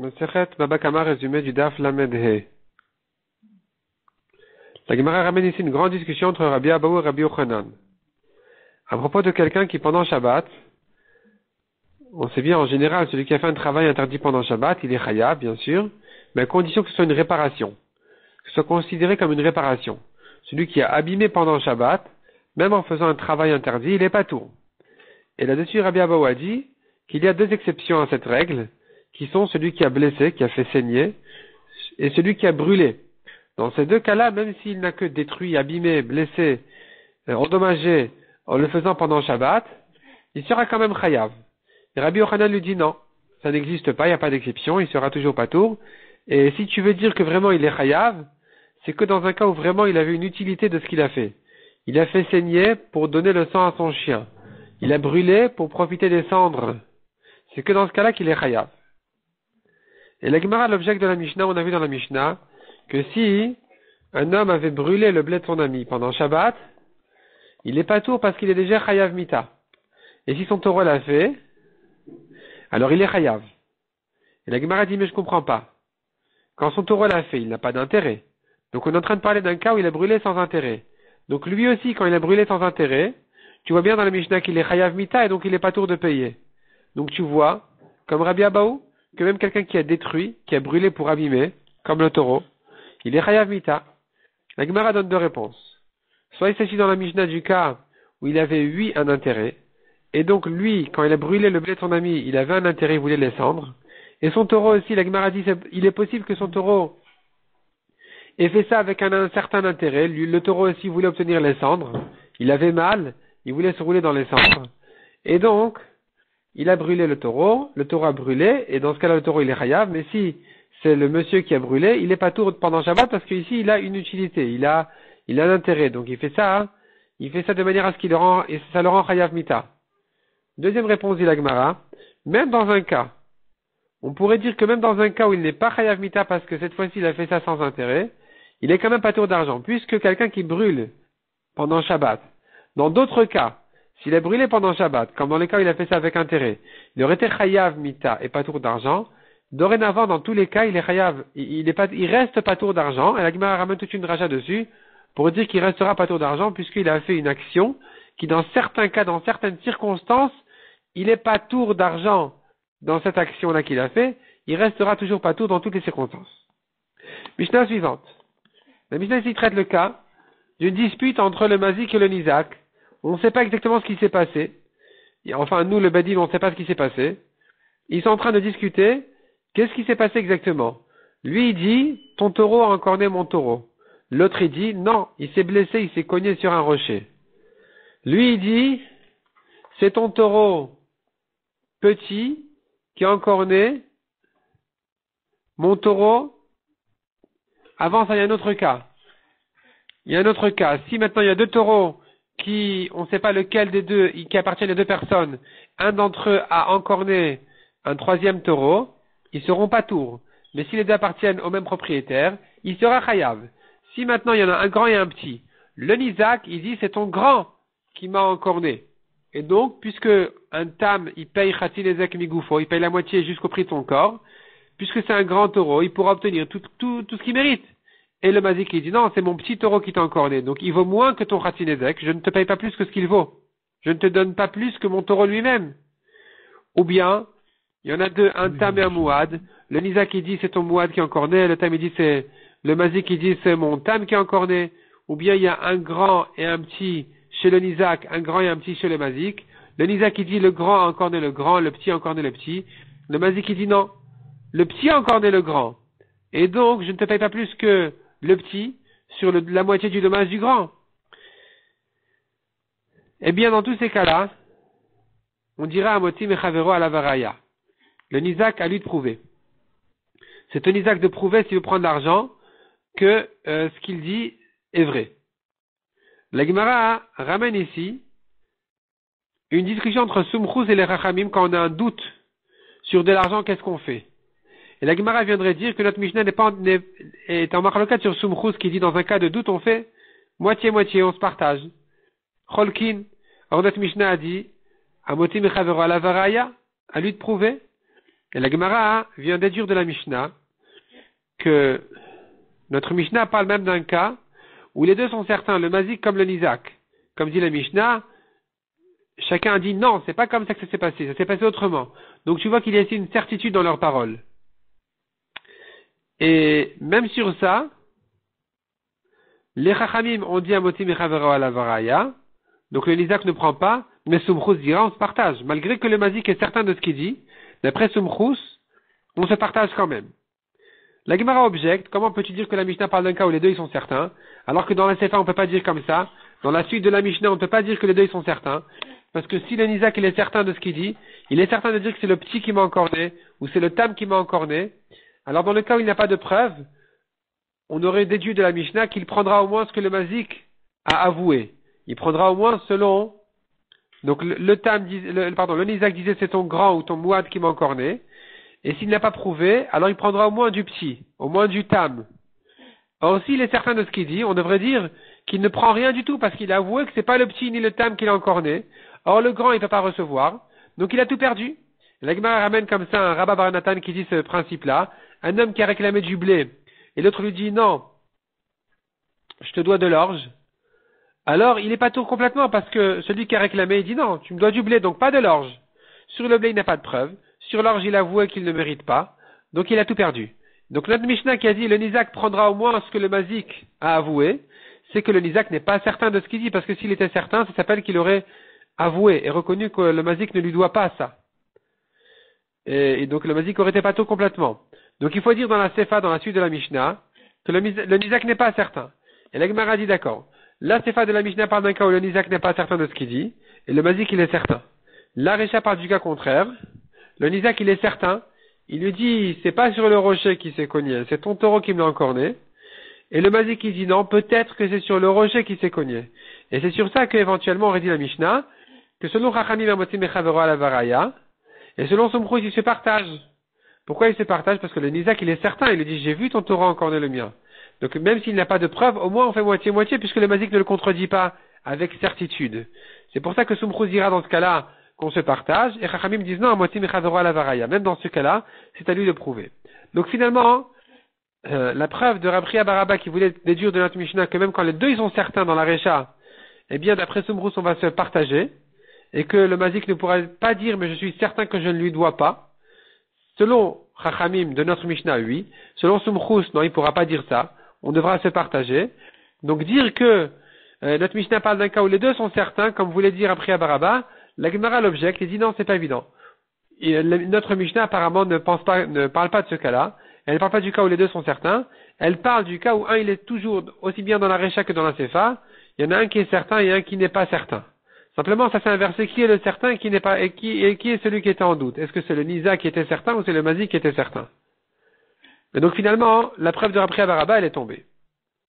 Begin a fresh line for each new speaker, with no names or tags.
Masechet Baba Kama, résumé du Daf Lamed He. La Gemara ramène ici une grande discussion entre Rabbi Abahu et Rabbi Yochanan. À propos de quelqu'un qui, pendant Shabbat, on sait bien en général, celui qui a fait un travail interdit pendant Shabbat, il est chayav, bien sûr, mais à condition que ce soit une réparation, que ce soit considéré comme une réparation. Celui qui a abîmé pendant Shabbat, même en faisant un travail interdit, il est pas tout. Et là-dessus, Rabbi Abahu a dit qu'il y a deux exceptions à cette règle, qui sont celui qui a blessé, qui a fait saigner, et celui qui a brûlé. Dans ces deux cas-là, même s'il n'a que détruit, abîmé, blessé, endommagé, en le faisant pendant Shabbat, il sera quand même chayav. Et Rabbi Yochanan lui dit non, ça n'existe pas, il n'y a pas d'exception, il sera toujours patour. Et si tu veux dire que vraiment il est chayav, c'est que dans un cas où vraiment il avait une utilité de ce qu'il a fait. Il a fait saigner pour donner le sang à son chien. Il a brûlé pour profiter des cendres. C'est que dans ce cas-là qu'il est chayav. Et la Gemara, l'objet de la Mishnah, on a vu dans la Mishnah que si un homme avait brûlé le blé de son ami pendant Shabbat, il est pas tour parce qu'il est déjà chayav mita. Et si son taureau l'a fait, alors il est chayav. Et la Gemara dit, mais je comprends pas. Quand son taureau l'a fait, il n'a pas d'intérêt. Donc on est en train de parler d'un cas où il a brûlé sans intérêt. Donc lui aussi, quand il a brûlé sans intérêt, tu vois bien dans la Mishnah qu'il est chayav mita et donc il est pas tour de payer. Donc tu vois, comme Rabbi Abahu, que même quelqu'un qui a détruit, qui a brûlé pour abîmer, comme le taureau, il est chayav mita. La Gemara donne deux réponses. Soit il s'agit dans la Mishnah du cas où il avait un intérêt, et donc lui, quand il a brûlé le blé de son ami, il avait un intérêt, il voulait les cendres. Et son taureau aussi, la Gemara dit, il est possible que son taureau ait fait ça avec un certain intérêt. Lui, le taureau aussi voulait obtenir les cendres. Il avait mal, il voulait se rouler dans les cendres. Et donc, il a brûlé le taureau a brûlé, et dans ce cas-là, le taureau, il est chayav, mais si c'est le monsieur qui a brûlé, il n'est pas tour pendant Shabbat, parce qu'ici, il a une utilité, il a un intérêt. Donc, il fait ça de manière à ce qu'il le rend, et ça le rend chayav mita. Deuxième réponse, dit la Gemara, même dans un cas, on pourrait dire que même dans un cas où il n'est pas chayav mita, parce que cette fois-ci, il a fait ça sans intérêt, il est quand même pas tour d'argent, puisque quelqu'un qui brûle pendant Shabbat, dans d'autres cas, s'il a brûlé pendant Shabbat, comme dans les cas où il a fait ça avec intérêt, il aurait été chayav mita et pas tour d'argent. Dorénavant, dans tous les cas, il est chayav, il reste pas tour d'argent, et la Gemara ramène toute une dracha dessus, pour dire qu'il restera pas tour d'argent, puisqu'il a fait une action qui, dans certains cas, dans certaines circonstances, il est pas tour d'argent dans cette action-là qu'il a fait, il restera toujours pas tour dans toutes les circonstances. Mishnah suivante. La Mishnah ici traite le cas d'une dispute entre le mazik et le nizak. On ne sait pas exactement ce qui s'est passé. Enfin, nous, le Badin, on ne sait pas ce qui s'est passé. Ils sont en train de discuter. Qu'est-ce qui s'est passé exactement? Lui, il dit, ton taureau a encorné mon taureau. L'autre, il dit, non, il s'est blessé, il s'est cogné sur un rocher. Lui, il dit, c'est ton taureau petit qui a encorné mon taureau. Avant ça, il y a un autre cas. Si maintenant il y a deux taureaux on ne sait pas lequel des deux, qui appartiennent à deux personnes, un d'entre eux a encorné un troisième taureau, ils seront pas tours. Mais si les deux appartiennent au même propriétaire, il sera chayav. Si maintenant il y en a un grand et un petit, le nizak, il dit, c'est ton grand qui m'a encorné. Et donc, puisque un tam, il paye chatinezek migoufo, il paye la moitié jusqu'au prix de ton corps, puisque c'est un grand taureau, il pourra obtenir tout ce qu'il mérite. Et le mazik, il dit, non, c'est mon petit taureau qui t'a encorné. Donc, il vaut moins que ton chatinezek. Je ne te paye pas plus que ce qu'il vaut. Je ne te donne pas plus que mon taureau lui-même. Ou bien, il y en a deux, un tam et un mouad. Le nizak, il dit, c'est ton mouad qui a encorné. Le tam, il dit, c'est, le mazik, il dit, c'est mon tam qui a encorné. Ou bien, il y a un grand et un petit chez le nizak, un grand et un petit chez le mazik. Le nizak, il dit, le grand a encorné le grand, le petit a encorné le petit. Le mazik, il dit, non. Le petit a encorné le grand. Et donc, je ne te paye pas plus que le petit sur la moitié du dommage du grand. Eh bien, dans tous ces cas-là, on dira à Moti Mechavero à la Varaya. Le Nizak a lui de prouver. C'est au Nizak de prouver, s'il veut prendre l'argent, que ce qu'il dit est vrai. La Gemara ramène ici une discussion entre Sumchus et les Rachamim quand on a un doute sur de l'argent, qu'est-ce qu'on fait? Et la Gemara viendrait dire que notre Mishnah est en marlokat sur Sumchus qui dit dans un cas de doute, on fait moitié-moitié, on se partage. Cholkin. Alors notre Mishnah a dit, Amotim Chavero à la Varaya, à lui de prouver. Et la Gemara vient déduire de la Mishnah que notre Mishnah parle même d'un cas où les deux sont certains, le mazik comme le nizak. Comme dit la Mishnah, chacun a dit non, c'est pas comme ça que ça s'est passé autrement. Donc tu vois qu'il y a ici une certitude dans leurs paroles. Et même sur ça, les Chachamim ont dit à Moti Mechavero à la Varaya, donc le nizak ne prend pas, mais Sumchus dira on se partage. Malgré que le mazik est certain de ce qu'il dit, d'après Sumchus, on se partage quand même. La Gemara objecte, comment peux-tu dire que la Mishnah parle d'un cas où les deux ils sont certains, alors que dans la Sefa on ne peut pas dire comme ça, dans la suite de la Mishnah on ne peut pas dire que les deux ils sont certains, parce que si le Nizak il est certain de ce qu'il dit, il est certain de dire que c'est le petit qui m'a encorné, ou c'est le tam qui m'a encorné, alors dans le cas où il n'y a pas de preuve, on aurait déduit de la Mishnah qu'il prendra au moins ce que le mazik a avoué. Il prendra au moins selon, donc le Nizak disait c'est ton grand ou ton mouad qui m'a encorné, et s'il n'a pas prouvé, alors il prendra au moins du petit, au moins du tam. Or, s'il est certain de ce qu'il dit, on devrait dire qu'il ne prend rien du tout parce qu'il a avoué que c'est pas le petit ni le tam qu'il a encorné. Or, le grand, il ne peut pas recevoir. Donc, il a tout perdu. La Gemara ramène comme ça un Rabba Bar Natan qui dit ce principe-là. Un homme qui a réclamé du blé. Et l'autre lui dit, non, je te dois de l'orge. Alors, il n'est pas tout complètement parce que celui qui a réclamé, il dit, non, tu me dois du blé, donc pas de l'orge. Sur le blé, il n'a pas de preuve. Sur l'orge, il a avoué qu'il ne mérite pas. Donc, il a tout perdu. Donc, notre Mishnah qui a dit, le Nizak prendra au moins ce que le Mazik a avoué, c'est que le Nizak n'est pas certain de ce qu'il dit, parce que s'il était certain, ça s'appelle qu'il aurait avoué et reconnu que le Mazik ne lui doit pas ça. Et donc, le Mazik aurait été pas tout complètement. Donc, il faut dire dans la Sefa, dans la suite de la Mishnah, que le Nizak n'est pas certain. Et la Gemara dit, d'accord, la Sefa de la Mishnah parle d'un cas où le Nizak n'est pas certain de ce qu'il dit, et le Mazik, il est certain. La Recha parle du cas contraire. Le Nizak, il est certain. Il lui dit, c'est pas sur le rocher qui s'est cogné, c'est ton taureau qui me l'a encorné. Et le Mazik, il dit non, peut-être que c'est sur le rocher qui s'est cogné. Et c'est sur ça qu'éventuellement, on aurait dit la Mishnah, que selon Chachamim Amotim Mechavero à la Varaya, et selon Somchrous, il se partage. Pourquoi il se partage? Parce que le Nizak, il est certain, il lui dit, j'ai vu ton taureau encorner le mien. Donc, même s'il n'a pas de preuve, au moins on fait moitié-moitié, puisque le Mazik ne le contredit pas avec certitude. C'est pour ça que Somchrous dira dans ce cas-là, qu'on se partage, et Chachamim disent non, à moitié Mechazoro à la Varaya. Même dans ce cas-là, c'est à lui de prouver. Donc finalement, la preuve de Rabbi Baraba qui voulait déduire de notre Mishnah que même quand les deux ils sont certains dans la Recha, eh bien d'après Sumrous on va se partager, et que le Mazik ne pourra pas dire mais je suis certain que je ne lui dois pas. Selon Chachamim de notre Mishnah, oui. Selon Sumrous, non, il ne pourra pas dire ça. On devra se partager. Donc dire que notre Mishnah parle d'un cas où les deux sont certains, comme voulait dire Rabbi Baraba, la Gemara l'objecte et dit non, c'est pas évident. Et notre Mishnah apparemment ne parle pas de ce cas-là. Elle ne parle pas du cas où les deux sont certains. Elle parle du cas où un il est toujours aussi bien dans la Recha que dans la Sefa. Il y en a un qui est certain et un qui n'est pas certain. Simplement, ça s'est inversé. Qui est le certain et qui n'est pas, et qui est celui qui était en doute? Est-ce que c'est le Nisa qui était certain ou c'est le Mazik qui était certain? Et donc finalement, la preuve de Rabbi Baraba, elle est tombée.